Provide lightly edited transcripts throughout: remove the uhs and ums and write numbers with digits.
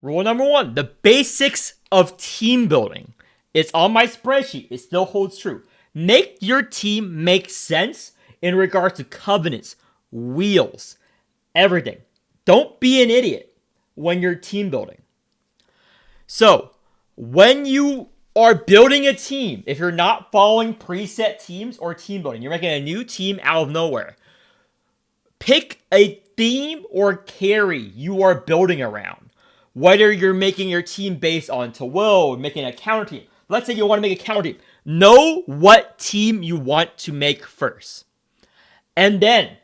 Rule number one, the basics of team building. It's on my spreadsheet. It still holds true. Make your team make sense in regards to covenants, wheels, everything. Don't be an idiot when you're team building. So, when you are building a team, if you're not following preset teams or team building, you're making a new team out of nowhere. Pick a theme or carry you are building around. Whether you're making your team based on to will, making a counter team. Let's say you want to make a counter team. Know what team you want to make first. And then,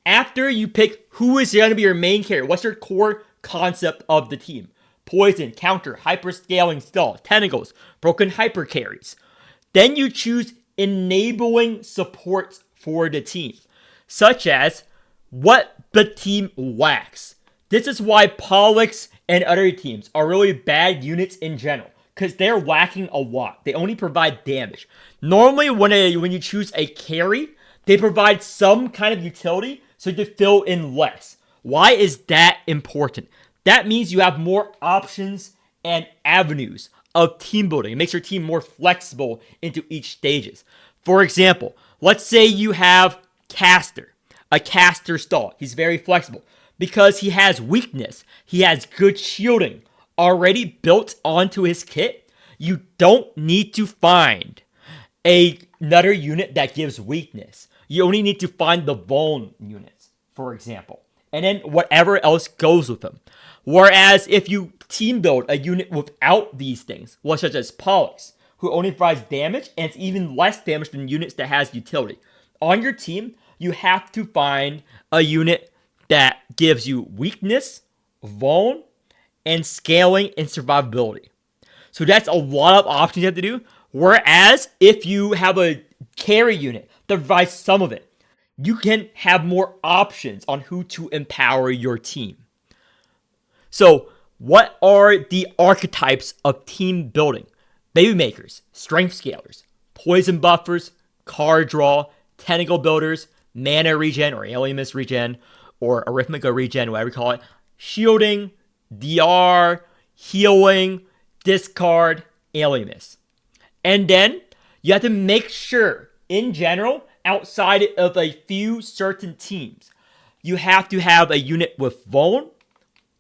after you pick who is going to be your main carry, what's your core concept of the team? Poison, counter, hyperscaling stall, tentacles, broken hyper carries. Then you choose enabling supports for the team, such as what the team lacks. This is why Pollux and other teams are really bad units in general, because they're lacking a lot. They only provide damage. Normally, when you choose a carry, they provide some kind of utility so you can fill in less. Why is that important? That means you have more options and avenues of team building. It makes your team more flexible into each stages. For example, let's say you have Caster, a caster stall. He's very flexible because he has weakness. He has good shielding already built onto his kit. You don't need to find another unit that gives weakness. You only need to find the vuln units, for example, and then whatever else goes with them. Whereas if you team build a unit without these things, well, such as Pollux, who only provides damage, and it's even less damage than units that has utility. On your team, you have to find a unit that gives you weakness, vuln, and scaling and survivability. So that's a lot of options you have to do. Whereas if you have a carry unit that provides some of it, you can have more options on who to empower your team. So, what are the archetypes of team building? Baby makers, strength scalers, poison buffers, card draw, tentacle builders, mana regen or alienist regen, or arithmetic regen, whatever you call it, shielding, DR, healing, discard, alienist. And then you have to make sure, in general, outside of a few certain teams, you have to have a unit with vuln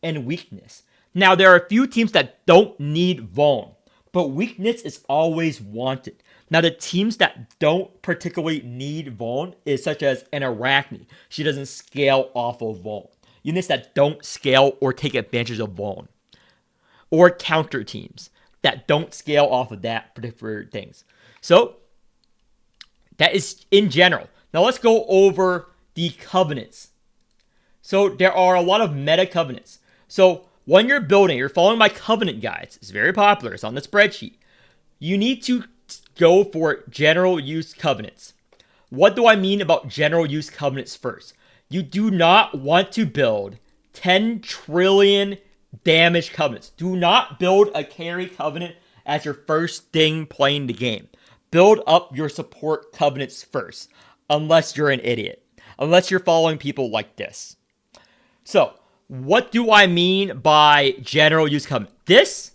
and weakness. Now, there are a few teams that don't need vuln, but weakness is always wanted. Now, the teams that don't particularly need vuln is such as an Arachne. She doesn't scale off of vuln. Units that don't scale or take advantage of vuln. Or counter teams that don't scale off of that particular things. So, that is in general. Now, let's go over the covenants. So, there are a lot of meta covenants. So, when you're building, you're following my covenant guides. It's very popular. It's on the spreadsheet. You need to go for general use covenants. What do I mean about general use covenants first? You do not want to build 10 trillion damage covenants. Do not build a carry covenant as your first thing playing the game. Build up your support covenants first, unless you're an idiot. Unless you're following people like this. So, what do I mean by general use covenant? This,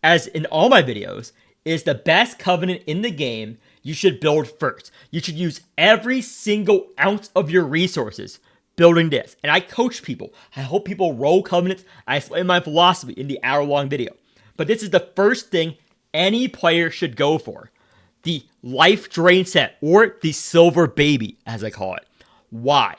as in all my videos, is the best covenant in the game you should build first. You should use every single ounce of your resources building this. And I coach people. I hope people roll covenants. I explain my philosophy in the hour-long video. But this is the first thing any player should go for. The life drain set, or the silver baby, as I call it. Why?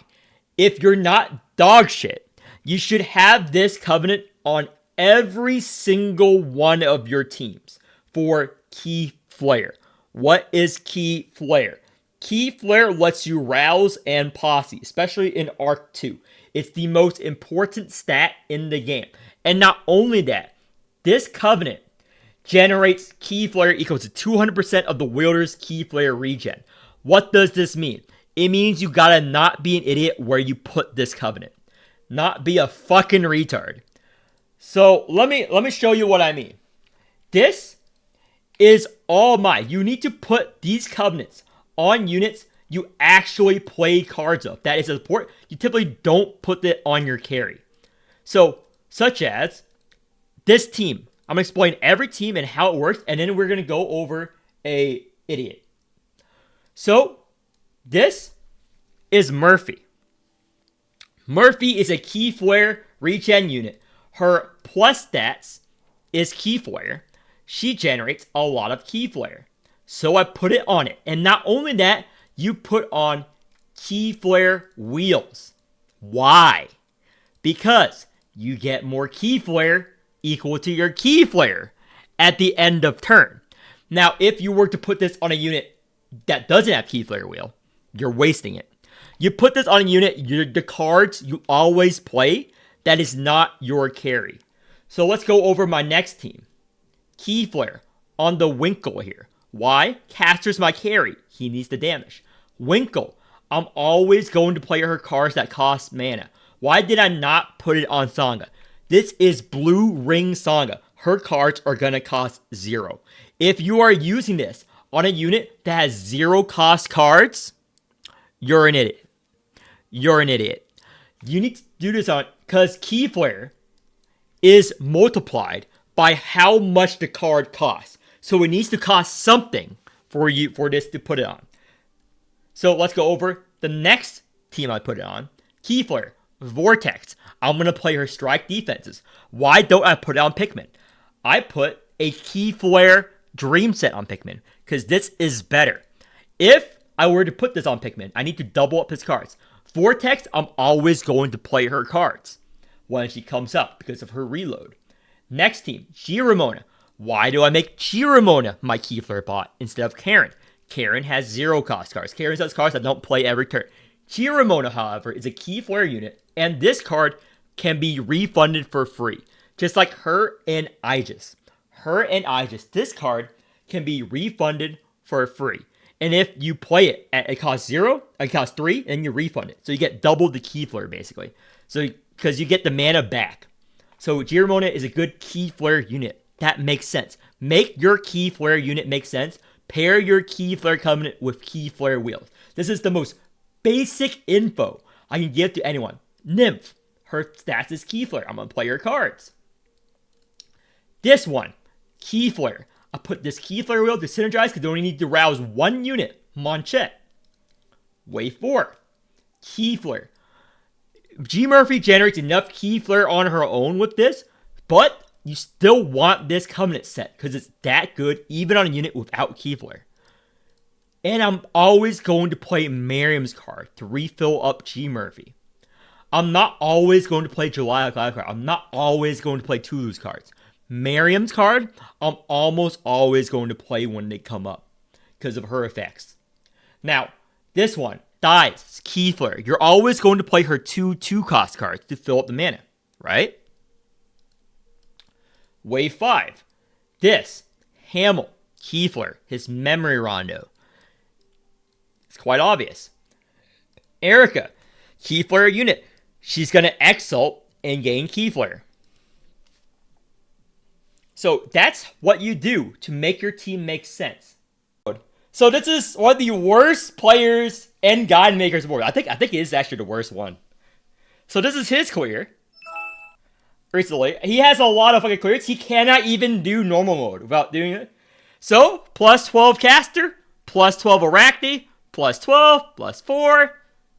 If you're not dog shit, you should have this covenant on every single one of your teams for Key Flare. What is Key Flare? Key Flare lets you rouse and posse, especially in Arc 2. It's the most important stat in the game. And not only that, this covenant generates Key Flare equals to 200% of the wielder's Key Flare regen. What does this mean? It means you gotta not be an idiot where you put this covenant. Not be a fucking retard. So let me show you what I mean. This is all mine. You need to put these covenants on units you actually play cards of. That is a support. You typically don't put it on your carry. So, such as This team, I'm going to explain every team and how it works, and then we're going to go over a idiot. So, this is Murphy. Murphy is a key flare regen unit. Her plus stats is key flare. She generates a lot of key flare. So I put it on it. And not only that, you put on key flare wheels. Why? Because you get more key flare equal to your key flare at the end of turn. Now, if you were to put this on a unit that doesn't have key flare wheel, you're wasting it. You put this on a unit, the cards you always play, that is not your carry. So let's go over my next team. Key flare on the Winkle here. Why? Caster's my carry. He needs the damage. Winkle, I'm always going to play her cards that cost mana. Why did I not put it on Sangha? This is Blue Ring Sangha. Her cards are going to cost 0. If you are using this on a unit that has 0 cost cards, you're an idiot. You're an idiot. You need to do this on, because key flare is multiplied by how much the card costs. So it needs to cost something for this to put it on. So let's go over the next team I put it on. Key flare, Vortex. I'm going to play her strike defenses. Why don't I put it on Pikmin? I put a key flare dream set on Pikmin because this is better. If I were to put this on Pikmin, I need to double up his cards. Vortex, I'm always going to play her cards when she comes up because of her reload. Next team, Giramona. Why do I make Giramona my key flare bot instead of Karen? Karen has 0 cost cards. Karen has cards I don't play every turn. Giramona, however, is a key flare unit, and this card can be refunded for free. Just like her and Aegis. Her and Aegis, this card can be refunded for free. And if you play it at it costs 0, it costs 3, and you refund it. So you get double the key flare, basically. So because you get the mana back. So Giramona is a good key flare unit. That makes sense. Make your key flare unit make sense. Pair your key flare covenant with key flare wheels. This is the most basic info I can give to anyone. Nymph. Her stats is key flare. I'm going to play her cards. This one. Key flare. I put this key flare wheel to synergize because they only need to rouse 1 unit. Monchette. Wave 4. Key flare. G Murphy generates enough key flare on her own with this, but you still want this covenant set because it's that good even on a unit without key flare. And I'm always going to play Morimens card to refill up G Murphy. I'm not always going to play July card. I'm not always going to play Tulu's cards. Morimens card, I'm almost always going to play when they come up because of her effects. Now, this one, Dies, key flare. You're always going to play her 2 cost cards to fill up the mana, right? Wave 5. This, Hamel, key flare, his memory rondo. It's quite obvious. Erica, key flare unit. She's going to exalt and gain key flare. So that's what you do to make your team make sense. So this is one of the worst players and guide makers board. I think it is actually the worst one. So this is his clear. Recently, he has a lot of fucking clears. He cannot even do normal mode without doing it. So plus 12 caster, plus 12 Arachne, plus 12, plus 4,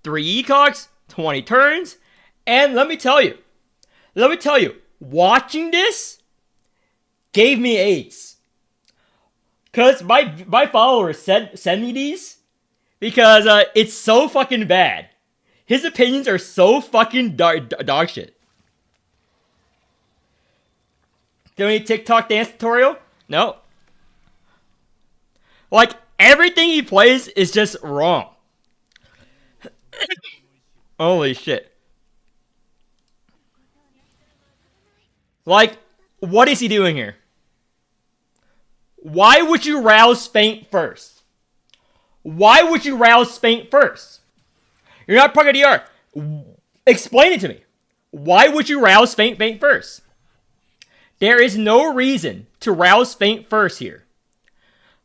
3 ecogs, 20 turns, and let me tell you, watching this gave me AIDS. Because my followers send me these because it's so fucking bad. His opinions are so fucking dog shit. Do any TikTok dance tutorial? No. Like, everything he plays is just wrong. Holy shit. Like, what is he doing here? Why would you rouse Faint first? Why would you rouse Faint first? You're not part of DR. Explain it to me. Why would you rouse Faint first? There is no reason to rouse Faint first here.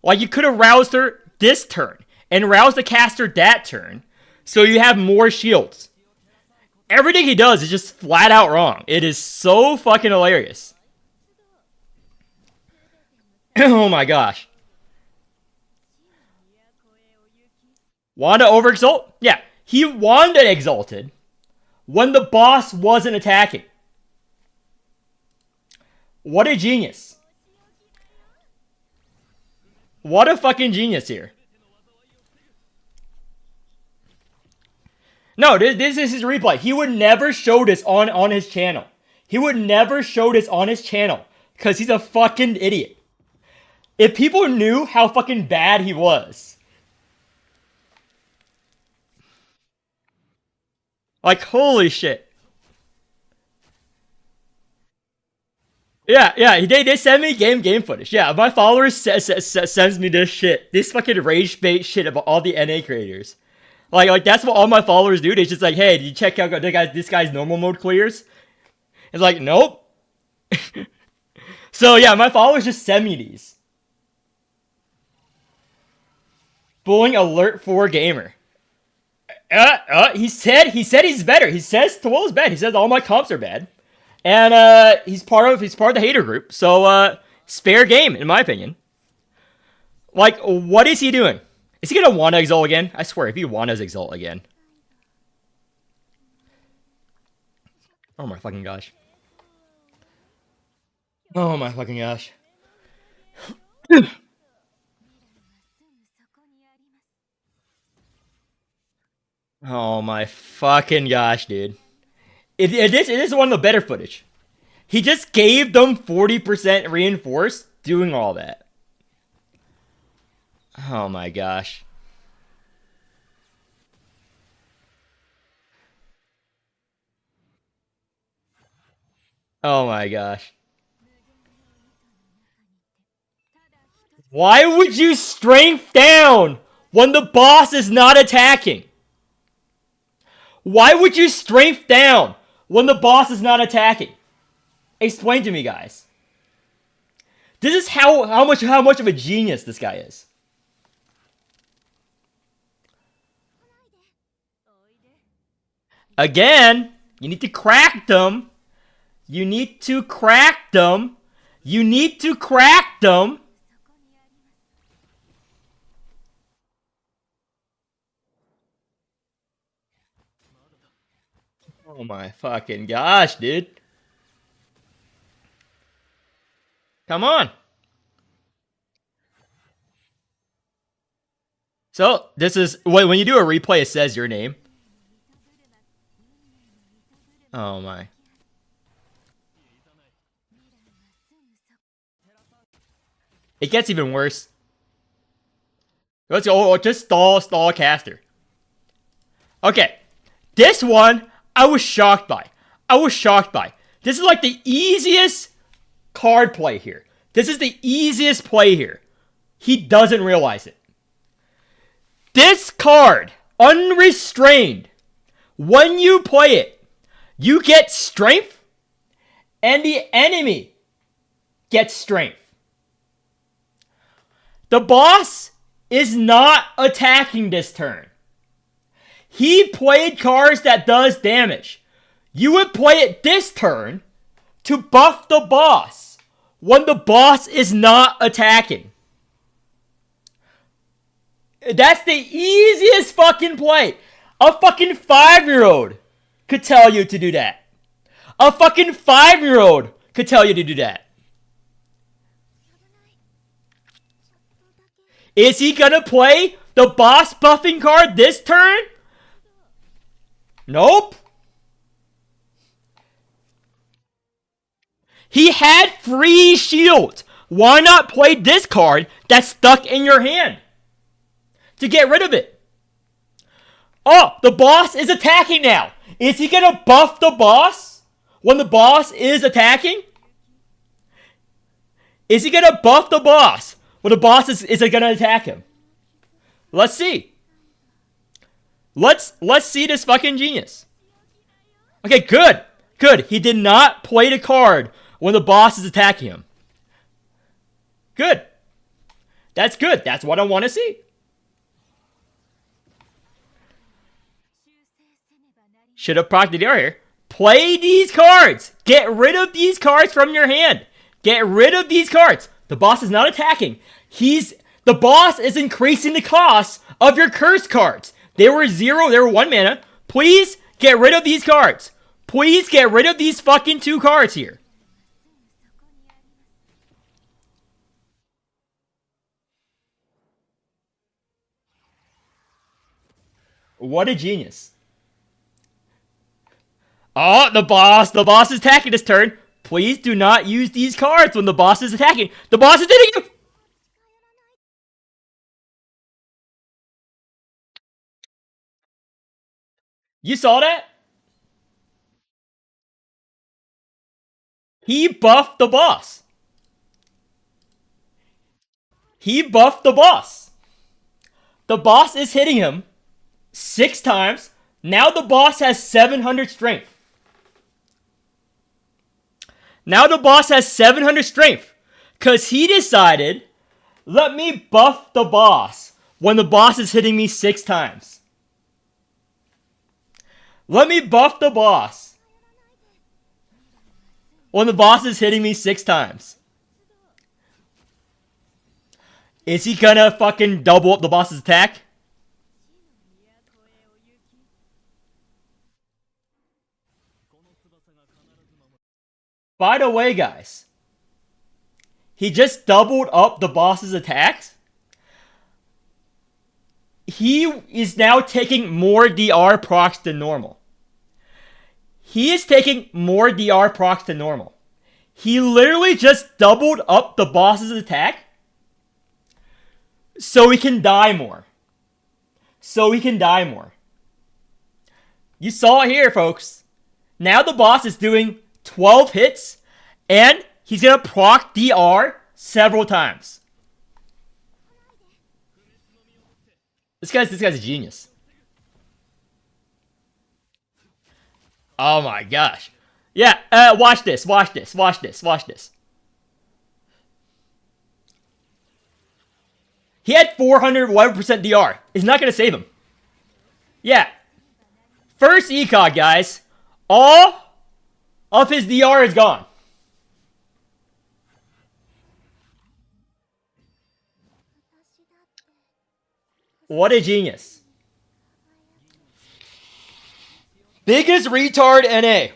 Like, you could have roused her this turn and roused the caster that turn so you have more shields. Everything he does is just flat out wrong. It is so fucking hilarious. Oh my gosh. Want to overexalt? Yeah. He wanted exalted when the boss wasn't attacking. What a genius. What a fucking genius here. No, this is his replay. He would never show this on his channel. He would never show this on his channel because he's a fucking idiot. If people knew how fucking bad he was. Like, holy shit. Yeah, they send me game footage. Yeah, my followers sends me this shit. This fucking rage bait shit about all the NA creators. Like that's what all my followers do. They just like, hey, did you check out this guy's normal mode clears? It's like, nope. So yeah, my followers just send me these. Bullying alert for gamer. He said he's better. He says Tawola's bad. He says all my comps are bad. And he's part of the hater group. So spare game, in my opinion. Like, what is he doing? Is he gonna want to exalt again? I swear, if he want to exalt again. Oh my fucking gosh. Oh my fucking gosh. Oh my fucking gosh, dude. It is one of the better footage. He just gave them 40% reinforced doing all that. Oh my gosh. Oh my gosh. Why would you strength down when the boss is not attacking? Why would you strength down when the boss is not attacking? Explain to me, guys. This is how much of a genius this guy is. Again, you need to crack them. You need to crack them. You need to crack them. Oh my fucking gosh, dude. Come on. So, this is when you do a replay, it says your name. Oh my. It gets even worse. Let's go. Just stall caster. Okay. This one, I was shocked by. This is like the easiest card play here. This is the easiest play here. He doesn't realize it. This card, unrestrained, when you play it, you get strength, and the enemy gets strength. The boss is not attacking this turn. He played cards that does damage. You would play it this turn to buff the boss when the boss is not attacking. That's the easiest fucking play. A fucking 5-year-old could tell you to do that. A fucking 5-year-old could tell you to do that. Is he gonna play the boss buffing card this turn? Nope. He had free shield. Why not play this card that's stuck in your hand to get rid of it? Oh, the boss is attacking now. Is he gonna buff the boss when the boss is attacking? Is he gonna buff the boss when the boss is gonna attack him? Let's see. Let's see this fucking genius. Okay, good. Good. He did not play the card when the boss is attacking him. Good. That's good. That's what I want to see. Should have procced the DR here. Play these cards. Get rid of these cards from your hand. Get rid of these cards. The boss is not attacking. The boss is increasing the cost of your curse cards. They were 0, they were 1 mana. Please get rid of these cards. Please get rid of these fucking 2 cards here. What a genius. Oh, the boss is attacking this turn. Please do not use these cards when the boss is attacking. The boss is hitting you! You saw that? He buffed the boss. He buffed the boss. The boss is hitting him 6 times. Now the boss has 700 strength. Now the boss has 700 strength. Because he decided, let me buff the boss when the boss is hitting me 6 times. Let me buff the boss when the boss is hitting me 6 times. Is he gonna fucking double up the boss's attack? By the way, guys, he just doubled up the boss's attacks. He is now taking more DR procs than normal. He is taking more DR procs than normal. He literally just doubled up the boss's attack so he can die more. So he can die more. You saw it here, folks. Now the boss is doing 12 hits, and he's gonna proc DR several times. This guy's a genius. Oh my gosh. Yeah, watch this. He had 411% DR. It's not gonna save him. Yeah. First ECOG, guys. All of his DR is gone. What a genius. Biggest retard NA.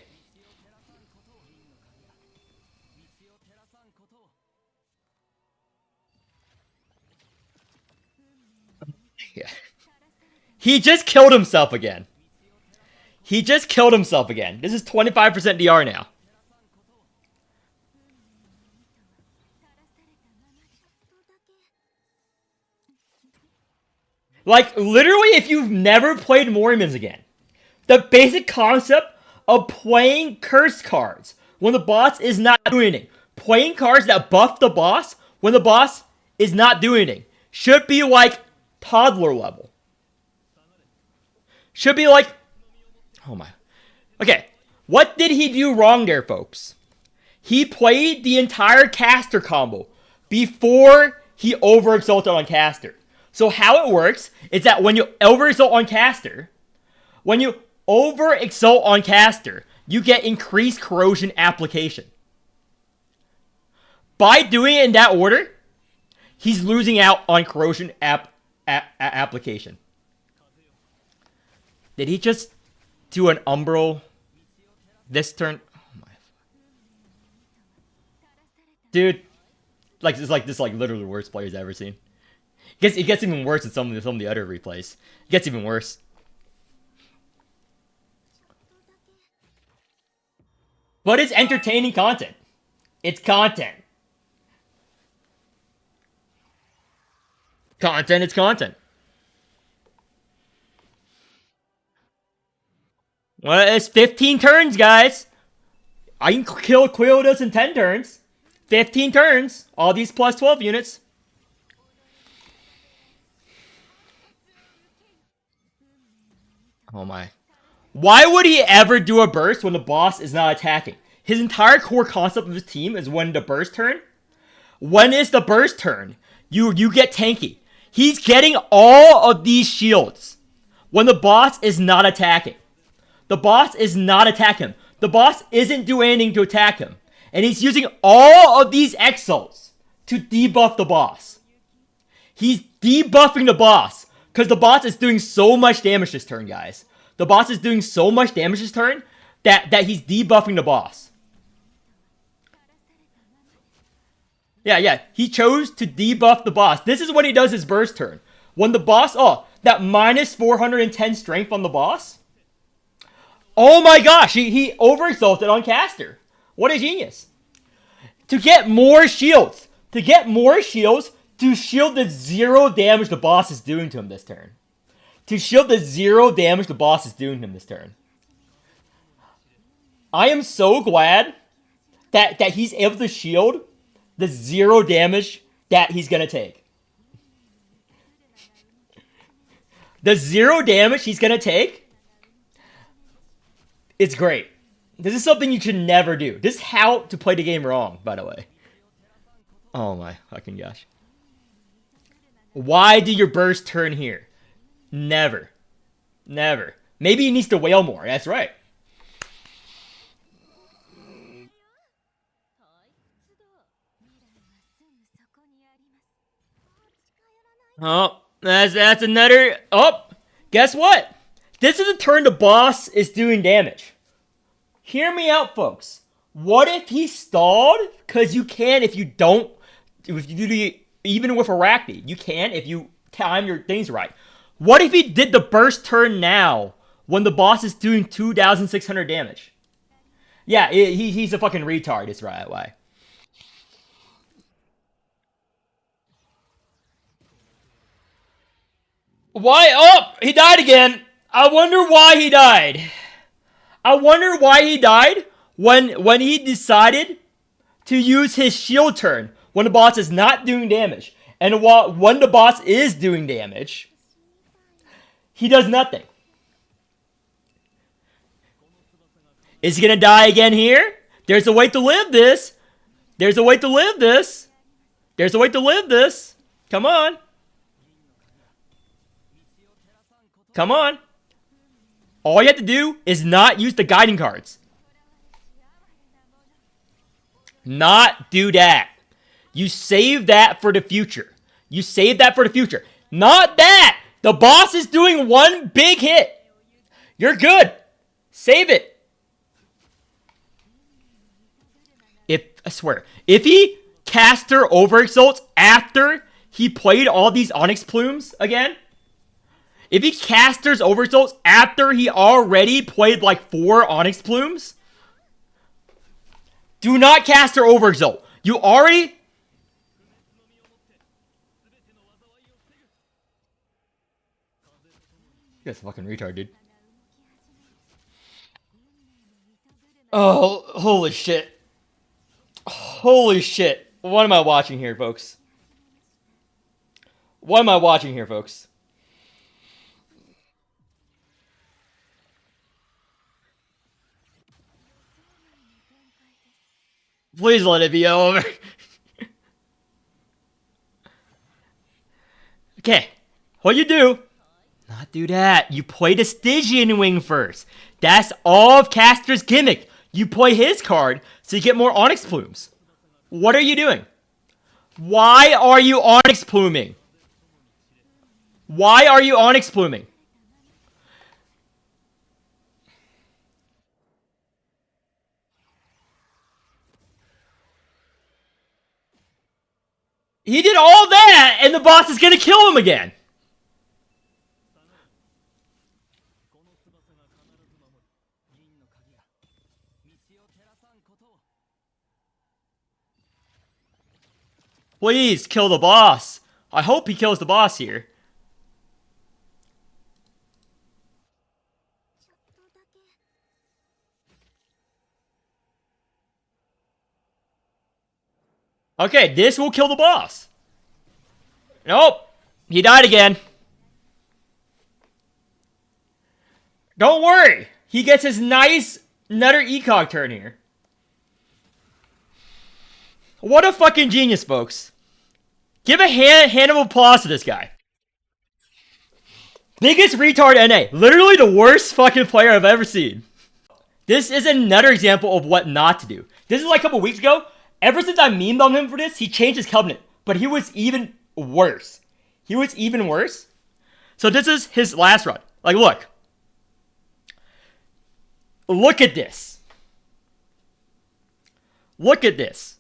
Yeah. He just killed himself again. This is 25% DR now. Like, literally, if you've never played Morimens again, the basic concept of playing curse cards when the boss is not doing anything, playing cards that buff the boss when the boss is not doing anything, should be like toddler level. Should be like, oh my. Okay, what did he do wrong there, folks? He played the entire caster combo before he overexalted on caster. So how it works is that when you overexalt on caster, you get increased corrosion application. By doing it in that order, he's losing out on corrosion application. Did he just do an umbral this turn? Oh my. Dude, this is literally the worst players I've ever seen. It gets even worse in some of the other replays. It gets even worse. But it's entertaining content. It's content. Content is content. Well, it's 15 turns, guys. I can kill Quildos in 10 turns. 15 turns. All these plus 12 units. Oh my. Why would he ever do a burst when the boss is not attacking? His entire core concept of his team is when the burst turn. When is the burst turn? You get tanky. He's getting all of these shields when the boss is not attacking. The boss is not attacking him. The boss isn't doing anything to attack him. And he's using all of these exalts to debuff the boss. He's debuffing the boss. Because the boss is doing so much damage this turn, guys. The boss is doing so much damage this turn that he's debuffing the boss. Yeah. He chose to debuff the boss. This is when he does his burst turn. When the boss... Oh, that minus 410 strength on the boss. Oh my gosh, he overexalted on caster. What a genius. To get more shields. To shield the 0 damage the boss is doing to him this turn. To shield the 0 damage the boss is doing to him this turn. I am so glad that he's able to shield the 0 damage that he's going to take. The 0 damage he's going to take, it's great. This is something you should never do. This is how to play the game wrong, by the way. Oh my fucking gosh. Why do your burst turn here? Never. Never. Maybe he needs to wail more. That's right. Oh, that's another... Oh, guess what? This is the turn the boss is doing damage. Hear me out, folks. What if he stalled? Because you can if you don't... If you do the... Even with Arachne, you can if you time your things right. What if he did the burst turn now when the boss is doing 2,600 damage? Yeah, he's a fucking retard. It's right way. Why? Oh, he died again. I wonder why he died. I wonder why he died when he decided to use his shield turn when the boss is not doing damage. And when the boss is doing damage, he does nothing. Is he gonna die again here? There's a way to live this. There's a way to live this. There's a way to live this. Come on. Come on. All you have to do is not use the guiding cards. Not do that. You save that for the future. You save that for the future. Not that. The boss is doing one big hit. You're good. Save it. I swear, if he caster overexalts after he played all these Onyx Plumes again, if he casters overexalts after he already played like 4 Onyx Plumes, do not caster overexalt. You already... You guys fucking retard, dude. Oh, holy shit. Holy shit. What am I watching here, folks? What am I watching here, folks? Please let it be over. Okay. What you do? Not do that. You play the Stygian Wing first. That's all of Caster's gimmick. You play his card so you get more Onyx Plumes. What are you doing? Why are you Onyx Pluming? Why are you Onyx Pluming? He did all that, and the boss is gonna kill him again. Please kill the boss. I hope he kills the boss here. Okay, this will kill the boss. Nope. He died again. Don't worry. He gets his nice Nutter Ecog turn here. What a fucking genius, folks. Give a hand of applause to this guy. Biggest retard NA. Literally the worst fucking player I've ever seen. This is another example of what not to do. This is like a couple weeks ago. Ever since I memed on him for this, he changed his covenant. But he was even worse. He was even worse. So this is his last run. Like, look. Look at this. Look at this.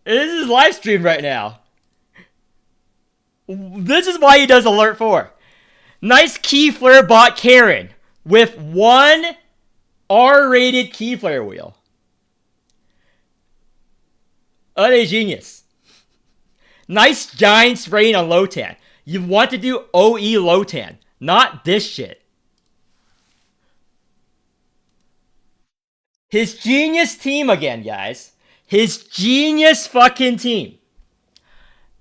This is live stream right now. This is why he does Alert 4. Nice key flare bot Karen with one R-rated key flare wheel. A genius. Nice giant spraying on Lotan. You want to do OE Lotan, not this shit. His genius team again, guys. His genius fucking team.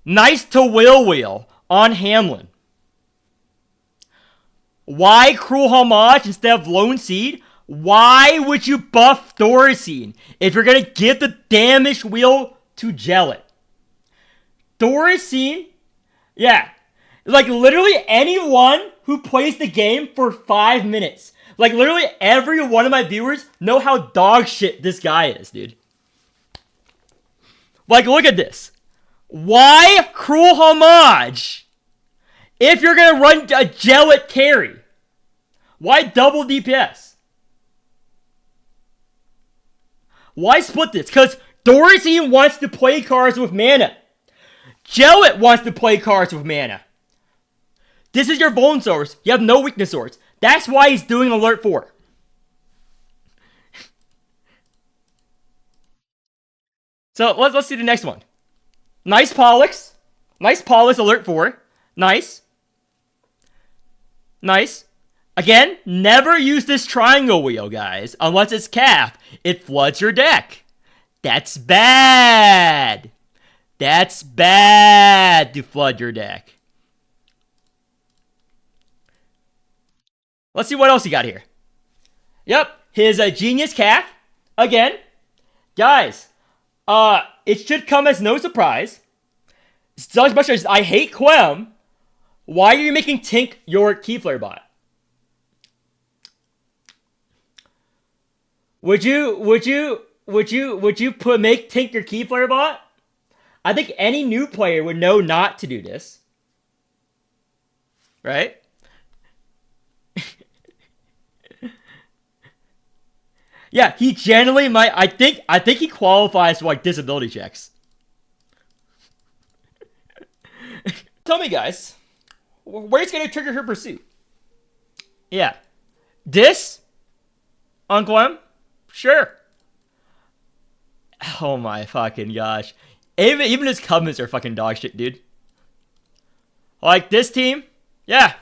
Nice to wheel on Hamlin. Why Cruel Homage instead of Lone Seed? Why would you buff Doricine if you're going to give the damaged wheel to Jellet? Doricine, yeah. Like literally anyone who plays the game for 5 minutes. Like literally every one of my viewers know how dog shit this guy is, dude. Like look at this. Why Cruel Homage if you're going to run a Jellet carry? Why double DPS? Why split this? Because Doricine wants to play cards with mana. Jellet wants to play cards with mana. This is your bone source. You have no weakness source. That's why he's doing Alert 4. So let's see the next one. Nice Pollux. Nice Pollux Alert 4. Nice. Nice. Again, never use this triangle wheel, guys. Unless it's cap. It floods your deck. That's bad. That's bad to flood your deck. Let's see what else he got here. Yep, his Genius Calf. Again, guys, it should come as no surprise. So as much as I hate Quem, why are you making Tink your Keyflare bot? Would you make Tink your Keyflare bot? I think any new player would know not to do this. Right? Yeah, he generally might. I think he qualifies for like disability checks. Tell me, guys, where's gonna trigger her pursuit? Yeah, this Uncle M, sure. Oh my fucking gosh, even his covenants are fucking dog shit, dude. Like this team, yeah.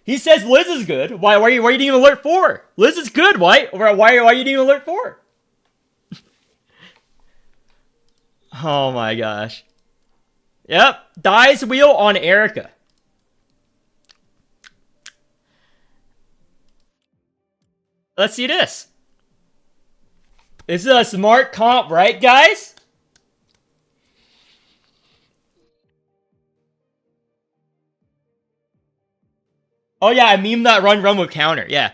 He says Liz is good. Why are you needing Alert 4? Liz is good. Why are you needing Alert 4? Oh my gosh. Yep. Dies wheel on Erica. Let's see this. This is a smart comp, right, guys? Oh yeah, I meme that run with counter. Yeah.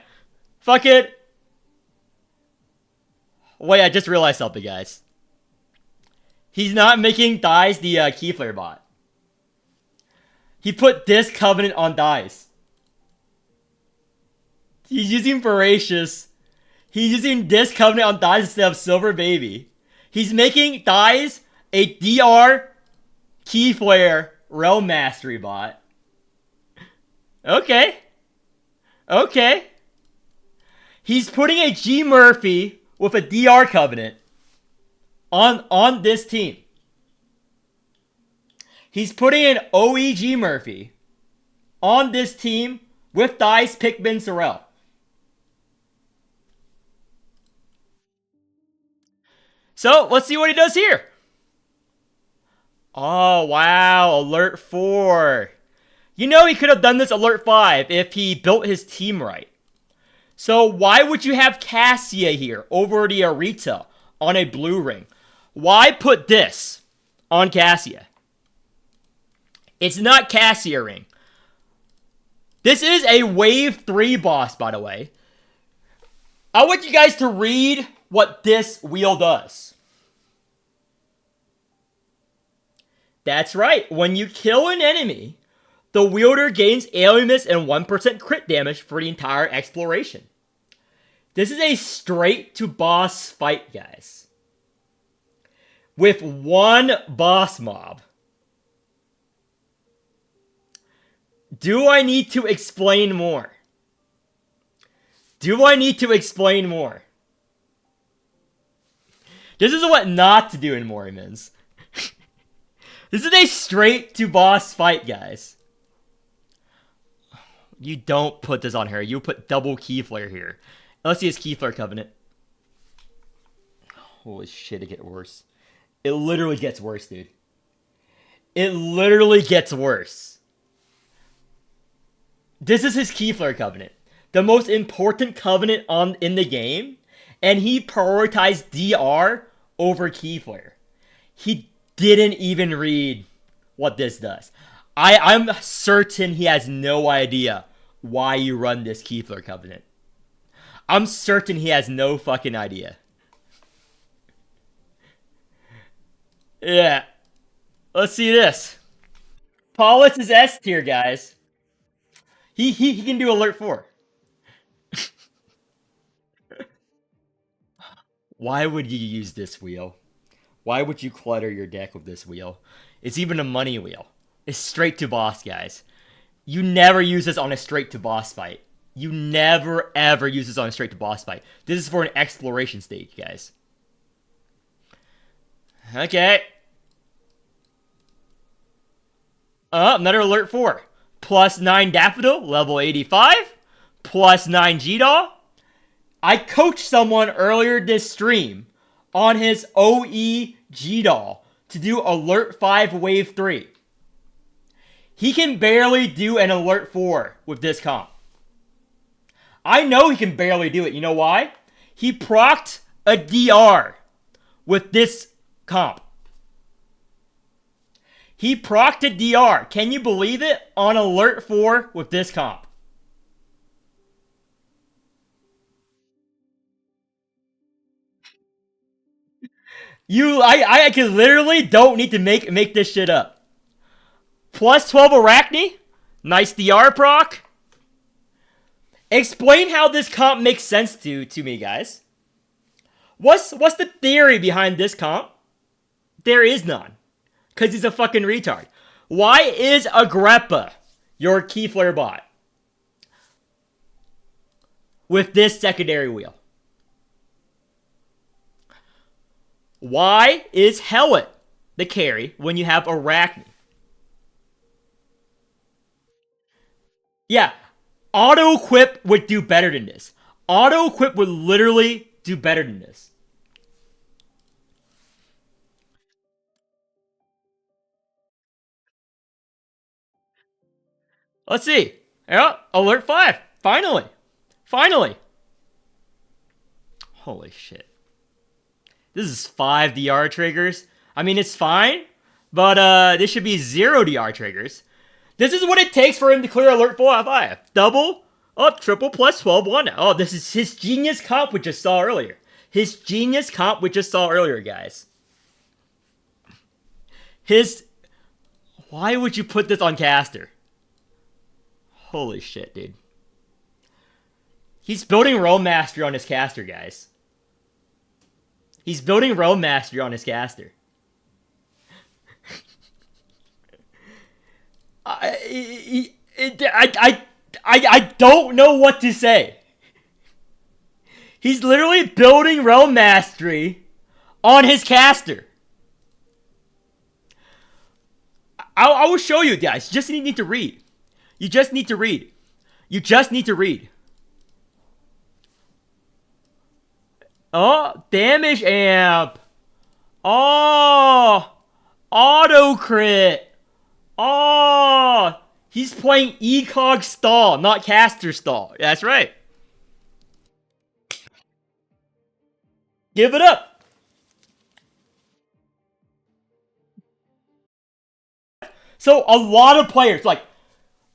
Fuck it. Wait, I just realized something, guys. He's not making Dies the Keyflare bot. He put this Covenant on Dies. He's using Voracious. He's using this Covenant on Dies instead of Silver Baby. He's making Dies a DR Keyflare Realm Mastery bot. Okay. Okay. He's putting a G Murphy with a DR Covenant on this team. He's putting an OEG Murphy on this team with Dice, Pikmin, Sorrel. So, let's see what he does here. Oh, wow. Alert 4. You know he could have done this Alert 5 if he built his team right. So why would you have Cassia here over the Arita on a blue ring? Why put this on Cassia? It's not Cassia ring. This is a Wave 3 boss, by the way. I want you guys to read what this wheel does. That's right. When you kill an enemy, the wielder gains alien miss and 1% crit damage for the entire exploration. This is a straight to boss fight, guys. With one boss mob. Do I need to explain more? Do I need to explain more? This is what not to do in Morimens. This is a straight to boss fight, guys. You don't put this on her. You put double key flare here. Let's see his key flare covenant. Holy shit, it gets worse. It literally gets worse, dude. It literally gets worse. This is his key flare covenant. The most important covenant in the game. And he prioritized DR over key flare. He didn't even read what this does. I'm certain he has no idea why you run this key flare covenant. I'm certain he has no fucking idea. Yeah. Let's see this. Paulus is S tier, guys. He can do alert 4. Why would you use this wheel? Why would you clutter your deck with this wheel? It's even a money wheel. It's straight to boss, guys. You never use this on a straight to boss fight. You never ever use this on a straight to boss fight. This is for an exploration stage, guys. Okay. Another alert 4. Plus 9 Daffodil, level 85. Plus 9 G-Doll. I coached someone earlier this stream on his OE G-Doll to do alert 5 wave 3. He can barely do an alert 4 with this comp. I know he can barely do it. You know why? He procced a DR with this comp. He procced a DR. Can you believe it? On alert 4 with this comp. I can literally don't need to make this shit up. Plus 12 Arachne. Nice DR proc. Explain how this comp makes sense to me, guys. What's the theory behind this comp? There is none. Because he's a fucking retard. Why is Agrippa your key flare bot? With this secondary wheel. Why is Hellet the carry when you have Arachne? Yeah, auto-equip would do better than this. Auto-equip would literally do better than this. Let's see. Yeah, alert 5. Finally. Finally. Holy shit. This is 5 DR triggers. I mean, it's fine, but this should be 0 DR triggers. This is what it takes for him to clear alert 4 out of 5. Double, triple plus 12, 1. Oh, this is his genius comp we just saw earlier. His genius comp we just saw earlier, guys. Why would you put this on caster? Holy shit, dude. He's building Realm Mastery on his caster, guys. He's building Realm Mastery on his caster. I don't know what to say. He's literally building Realm Mastery on his caster. I will show you guys. You just need to read. You just need to read. You just need to read. Oh, damage amp. Oh, auto crit. Oh, he's playing Ecog stall, not caster stall. That's right. Give it up. So a lot of players, like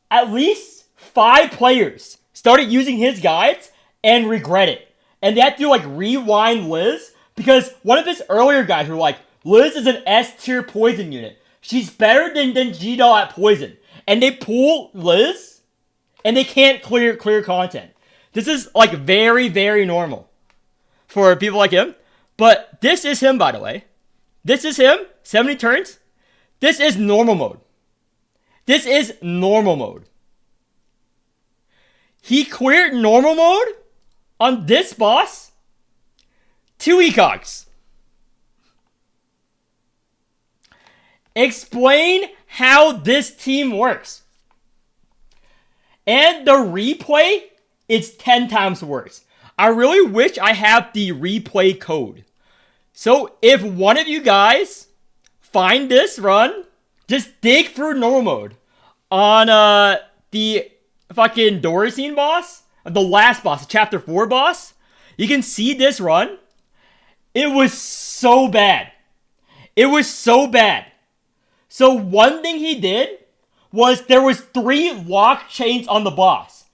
at least 5 players, started using his guides and regret it. And they had to like rewind Liz because one of his earlier guys were like, Liz is an S tier poison unit. She's better than G-Doll at Poison. And they pull Liz, and they can't clear content. This is, like, very, very normal for people like him. But this is him, by the way. This is him. 70 turns. This is normal mode. This is normal mode. He cleared normal mode on this boss. 2 ecogs. Explain how this team works. And the replay is 10 times worse. I really wish I have the replay code. So if one of you guys find this run, just dig through normal mode on the fucking Dorothy boss, the last boss, the chapter 4 boss. You can see this run. It was so bad. It was so bad. So one thing he did was there was 3 lock chains on the boss.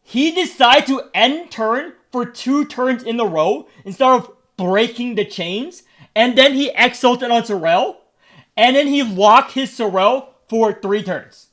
He decided to end turn for 2 turns in a row instead of breaking the chains. And then he exalted on Sorrel. And then he locked his Sorrel for 3 turns.